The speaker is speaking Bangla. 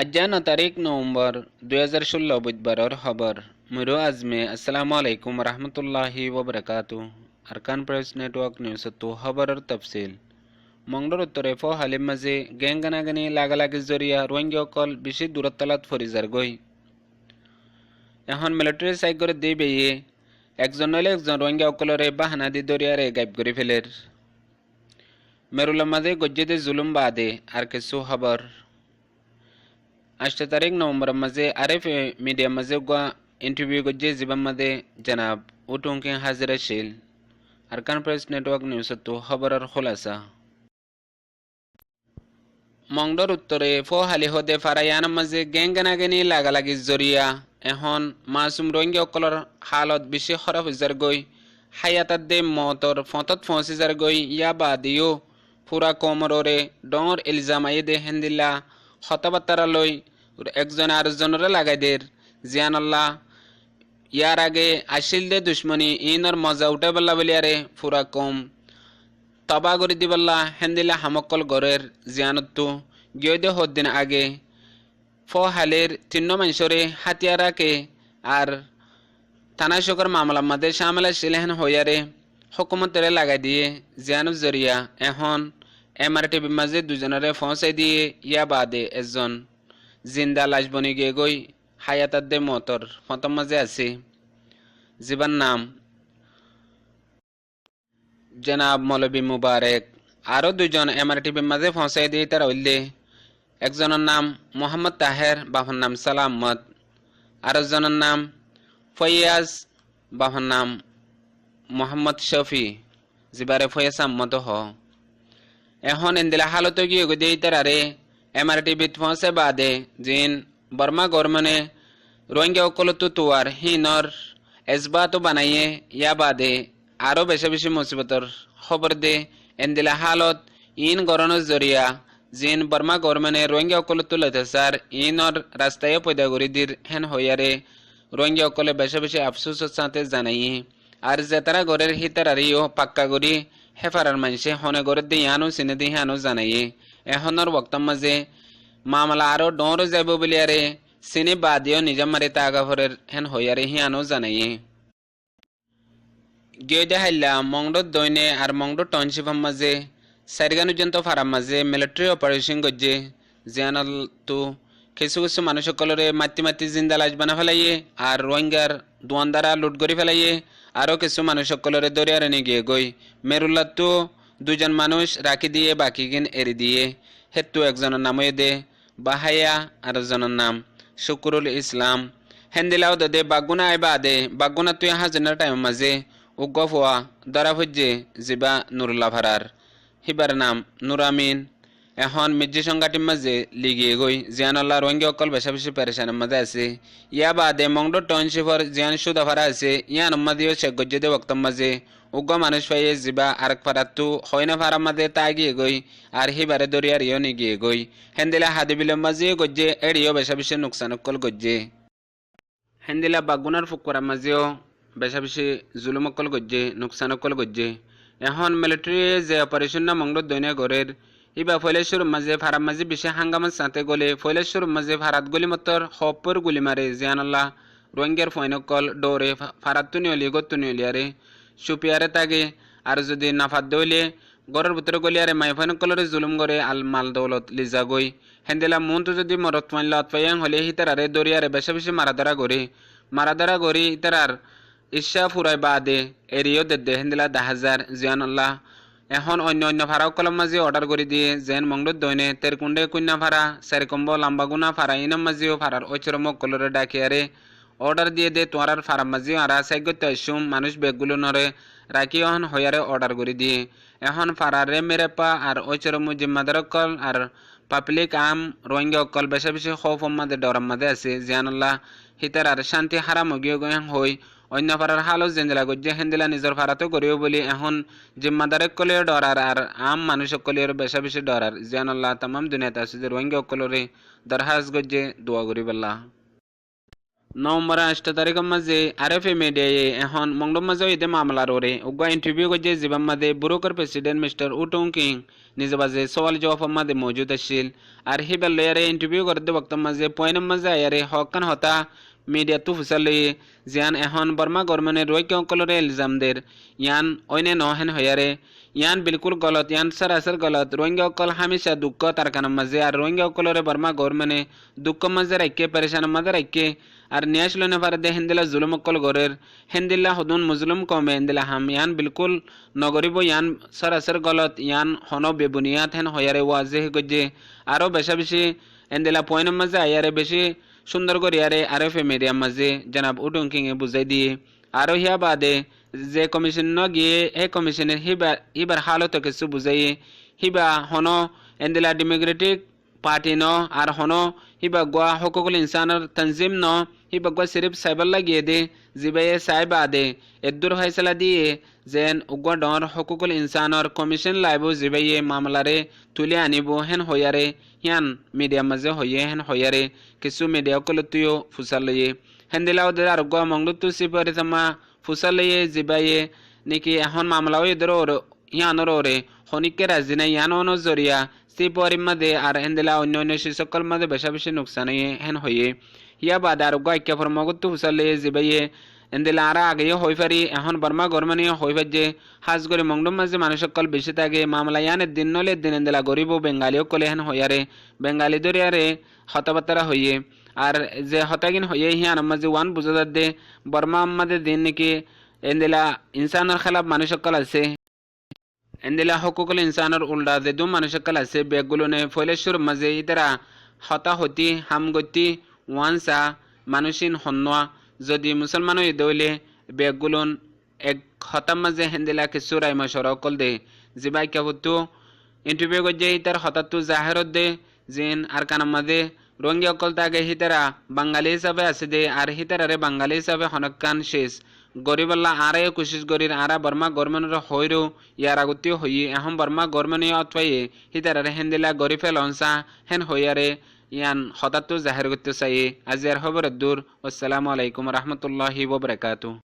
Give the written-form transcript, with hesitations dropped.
अज्जान तारीख नवंबर 2016 बुधवार खबर मुरो आजमे अस्सलाम वालेकुम रहमतुल्लाहि व बरकातुहू अरकान प्रेस नेटवर्क न्यूज़ तो खबर और तफसील मंगलोर उत्तरे फो हालिम मजे गेंगनागनी लागालागि जरिया रोहिंग्या कल बिशी दूरतलात फरिजार गई এখন মিলিটারি সাইক করে দিয়ে বেয়ে একজন নইলে একজন রোহিঙ্গা অকলরে বাহানা দি দরিয়ারে গাইব করে ফেলের মেরুলার মাঝে গজ্জেদে জুলুম বাদে আর কিছু খবর 8 तारीख नवंबर मजे आरएफ मीडिया मजे गुआ इंटरव्यू गज्जे जिबम मदे जनाब उटों के हाजिर शील अरकान प्रेस नेटवर्क न्यूज़ तो खबर और खुलासा मंगलोर उत्तरे फो हाली होदे फारायान मजे गेंगनागेनी लागालागि जरिया এখন মাসুম রোহিঙ্গা অকলর হালত বেশি খারাপ হইজার গই হায়াতাত দে মতর ফতত ফসিজার গই ইয়া বাদিও পুরা কোমররে ডর ইলজাম আইয়ে দে হেন্দিল্লা হতাবাত্তারা লই একজন আরেকজনরে লাগাই দের জিয়ান আল্লাহ ইয়ার আগে আসিল দে দুশ্মনী ইনর মজা উঠে বললা বলিয়ারে পুরা কম তবা করে দিবল্লা হেন্দিল্লা হামকল গরের জিয়ানত্তু গিয়ে দে হদ্দিন আগে ফো হালের তিন্ন মানুষরে হাতিয়ারাকে আর থানাশকর মামলার মধ্যে সামলা শিলেহন হইয়ারে হুকুমতের লাগাই দিয়ে জিয়ানুর জরিয়া এখন এমআরটিভির মাঝে দুজনরে পৌঁছাই দিয়ে ইয়া বাদে একজন জিন্দা লাশ বনি গিয়ে গই হায়াতার দে মতর ফতম মাঝে আছে জীবন নাম জনাব মৌলবী মুবারক আরও দুজন এমআরটিভির মাঝে পৌঁছাই দিয়ে তারা হইলে একজনের নাম মোহাম্মদ তাহের বাবার নাম সালাম আহমদ আরেকজনের নাম ফয়াজ বাবার নাম মোহাম্মদ শফি জিবারে ফয়াজ আহমদ হ এখন এন্দিলা হালত গিয়ে গদি তারারে এমআরটিভিত পৌঁছে বাদে জিন বর্মা গরমনে রোহিঙ্গা অকলতো তুয়ার হিনর এজবাতো বানাইয়ে ইয়া বাদে আরও বেশি বেশি মুসিবতর খবর দে এন্দিলা হালত ইন গরনের জরিয়া জিন বর্মা গরমেনে রোহিঙ্গা অকল তুলেছে স্যার ইনর রাস্তায় পয়দা করে দির হেন হইয়ারে রোহিঙ্গা অকলে বেশি বেশি আফসোসের সাথে জানাই আর যে তারা গরের হিতারারিও পাক্কা করি হেফারার মানুষে হনে গরের দিয়ে আনো চিনে দিয়ে আনো জানাই এখনের বক্তার মাঝে মামলা আরো ডর যাব বলিয়ারে চিনি বাদিও নিজা মারি তাগাভরের হেন হইয়ারে হি আনো জানাই গিয়ে দেখাইলা মংডর দৈনে আর মংডর টাউনশিপের মাঝে সাইরগানুজন্ত ফারাম মাঝে মিলিটারি অপারেশন গজ্জে জিয়ানাল তো কিছু কিছু মানুষ সকলরে মাতি মাতি জিন্দা লাশ বানা ফেলাইয়ে আর রোহিঙ্গার দোয়ানদারা লুট করে ফেলাইয়ে আরও কিছু মানুষ সকলরে দরিয়ারে নিয়ে গিয়ে গই মেরুল্লাহ তো দুজন মানুষ রাখি দিয়ে বাকি কিন এরি দিয়ে হেতু একজনের নাম দে বাহাইয়া আর একজনের নাম শুকুরুল ইসলাম হেন্দিলাও দে বাগুনা আইবা দে বাগুনা তুই হাজার টাইম মাঝে উগ্গ ফোয়া দরা ভজ্জে জিবা নুরুল্লাহ ভারার হিবার নাম নুরামিন এখন মির্জি সংঘাটির মাঝে লিগিয়ে গই জিয়ানুল্লাহ রোহিঙ্গা অকল বেশা বেশি পেরেশানের মাঝে আছে ইয়া বাদে মংডো টাউনশিপর জিয়ান সুদাফারা আছে ইয়ান মাদিও শেখ গজ্জেদে বক্তম মাঝে উগ্র মানুষ পাইয়ে জিবা আর ফারাতু হয়না ফারার মাঝে তা গিয়ে গই আর হিবারে দরিয়ার ইয় নি গিয়ে গই হেন্দিলা হাদিবিলের মাঝে গজ্জে এড়িও বেশা বেশি নুকসান অকল গজ্জে হেন্দিলা বাগুনার ফুকরার মাঝেও বেশা বেশি জুলুম অকল গজ্জে নুকসান অকল গজ্জে এখন মিলিটারি যে অপারেশন না মংডর দৈনিক গড়ের ইবা ফয়লেশ্বর মাঝে ফারাম মাঝে বেশি হাঙ্গামার সাথে গলে ফয়লেশ্বর মাঝে ফারাত গলি মতর হপর গুলি মারে জিয়ানুল্লাহ রোহিঙ্গার ফয়নকল ডোরে ফারাত তুনিয়লি গতুনিয়লিয়ারে সুপিয়ারে তাগে আর যদি নাফাত দইলে গড়ের ভিতরে গলিয়ারে মাই ফয়নকলরে জুলুম করে আল মাল দৌলত লিজা গই হেন্দিলা মনটো যদি মরত মাইল অতফায়াং হলে হিতারারে দরিয়ারে বেশি বেশি মারাদারা গড়ি ইতারার ইচ্ছা ফুরাই বাদে এরিও দে হেন্দিলা 10,000 জিয়ানুল্লাহ এখন অন্য অন্য ভাড়াও কলম মাঝে অর্ডার করে দিয়ে যেন মংডুর দৈনে তেরকুণ্ডে কন্যা ভাড়া সেরকম্ব লাম্বাগুনা ভাড়া ইনাম মাঝেও ভাড়ার ঐচরম কলরে ডাকিয়ারে অর্ডার দিয়ে দে তোমার ফারাম মাঝেও আরা সাইগত আসুম মানুষ বেগগুলো নরে রাখি এখন হইয়ারে অর্ডার করে দিয়ে এখন ফারারে মেরেপা আর ঐচরম জিম্মাদার কল আর পাবলিক আম রোহিঙ্গা অকল বেশা বেশি খৌফ মাঝে ডরাম মাঝে আছে জিয়ানুল্লাহ হিতার আর শান্তি হারাম গিয়ে গয়াং হই অন্য ফারার হালো জেন্দিলা গজ্জে হেন্দিলা নিজের ফারাতো করিও বলি এখন জিম্মাদারে কলিও ডরার আর আম মানুষ কলিওর বেশা বেশি ডরার জিয়ানুল্লাহ তামাম দুনিয়াতে আছে যে রোহিঙ্গা কলরে দরহাজ গজ্জে দোয়া করি বল্লাহ নভেম্বর 8 তারিখের মাঝে আরএফএ মিডিয়ায় এখন মংডম মাঝে ইদে মামলা রোরে উগা ইন্টারভিউ করছে জীবন মাঝে বুরোকর প্রেসিডেন্ট মিস্টার উটং কিং নিজে বাজে সওয়াল জবাব মাঝে মজুদ আসছিল আর হিবার লয়ারে ইন্টারভিউ করতে বক্ত মাঝে পয়নম মাঝে আয়ারে হকান হতা মিডিয়া তু ফুসাল লয়ে জিয়ান এখন বর্মা গভর্নমেন্টের রোহিঙ্গা অকলরে ইলজামদের ইয়ান অইনে নহেন হয়ারে ইয়ান বিলকুল গলত ইয়ান সরাসর গলত রোহিঙ্গা অকল হামেশা দুঃখ তার কানার মাঝে আর রোহিঙ্গা অকলরে বর্মা গভর্নমেন্টে দুঃখ মাঝে রাখকে পরেশান মাঝে রাখকে আর নিয়াসলো ne farade hendila zulum kol gorer hendila hodun muslim kome hendila ham yan bilkul nogoribo yan sarasar galat yan hono bebuniyat hen hoyare wazeh gojje aro besha beshi hendila poinam maze ayare beshi সুন্দর করে আরে আরএফএ মিডিয়া মাঝে জনাব উটং কিং এ বুঝাই দিয়ে আরো হিয়া বাদে যে কমিশন ন গিয়ে এই কমিশনের হিবার হালত কিছু বুঝাই হিবা হনো এন্দিলা ডেমোক্রেটিক পার্টি ন আর হনো হিবা গোয়া হকুকুল ইনসানের তনজিম ন হিবা গোয়া সিরিফ সাইবার লাগিয়ে দে জিবাইয়ে সাইবা দে এদ্দুর ফয়সালা দিয়ে যেন উগা ডর হকুকুল ইনসানের কমিশন লাইব জিবাইয়ে মামলারে তুলে আনিব হেন হইয়ারে হিয়ান মিডিয়া মাঝে হইয়ে হেন হইয়ারে কিছু মিডিয়া কলতুও ফুসালয়ে হেন দিলাও দে আর গোয়া মংলুতু সিপারি তামা ফুসালয়ে জিবাইয়ে নাকি এখন মামলাও এদের ইয়ানোর ওরে হনিকে রাজিনা ইয়ানো জরিয়া সিপরিম মাদে আর হেন্দিলা অন্য অন্য শিসকল মাদে বেশা বেশি নুকসান হেন হয়ে ইয়া বাদ আর গাইকা ফরমাগত হুসালে জিবাইয়ে হেন্দিলা আরা আগে হই পারি এখন বর্মা গরমানি হই পাজে হাজ করে মংডম মাঝে মানুষকল বেশি থাকে মামলা ইয়ানের দিন নলে দিন হেন্দিলা গরিব বেঙ্গালিও কলে হেন হইয়ারে বেঙ্গালি দরিয়ারে হতাবাতারা হইয়ে আর যে হতাগিন হইয়ে হিয়ান মাঝে ওয়ান বুঝাদার দে বর্মা আমাদের দিন নাকি হেন্দিলা ইনসানের খেলাফ মানুষকল আছে এন্দিলা হকুকুল ইনসানের উল্টা যে দু মানুষকল আছে বেগগুলোনে ফলেশ্বর মাঝে ইতারা হতাহতি হামগতি ওয়ানসা মানুষিন হন্নোয়া যদি মুসলমানও ইদলে বেগগুলোন এক হতাম মাঝে হেন্দিলা কিছু রাইমা সরকল দে জিবাই কাবুতু ইন্টারভিউ গজে ইতার হতাতু জাহেরত দে জিন আর কানাম মাঝে রঙ্গি অকল তাগে হিতারা বাঙালি হিসাবে আছে দে আর হিতারারে বাঙালি হিসাবে হনকান শেষ গরিবাল্লা আরে কোশিশ গরির আরা বর্মা গভর্নমেন্টের হইরো ইয়ার আগতীয় হই এখন বর্মা গভর্নমেন্ট অথবাইয়ে হিতারারে হেন্দিলা গরিফে লঞ্চা হেন হইয়ারে ইয়ান হতাতু জাহের করতে চাই আজি আর খবর দূর আসসালামু আলাইকুম রহমতুল্লাহি ওয়া বারাকাতুহু।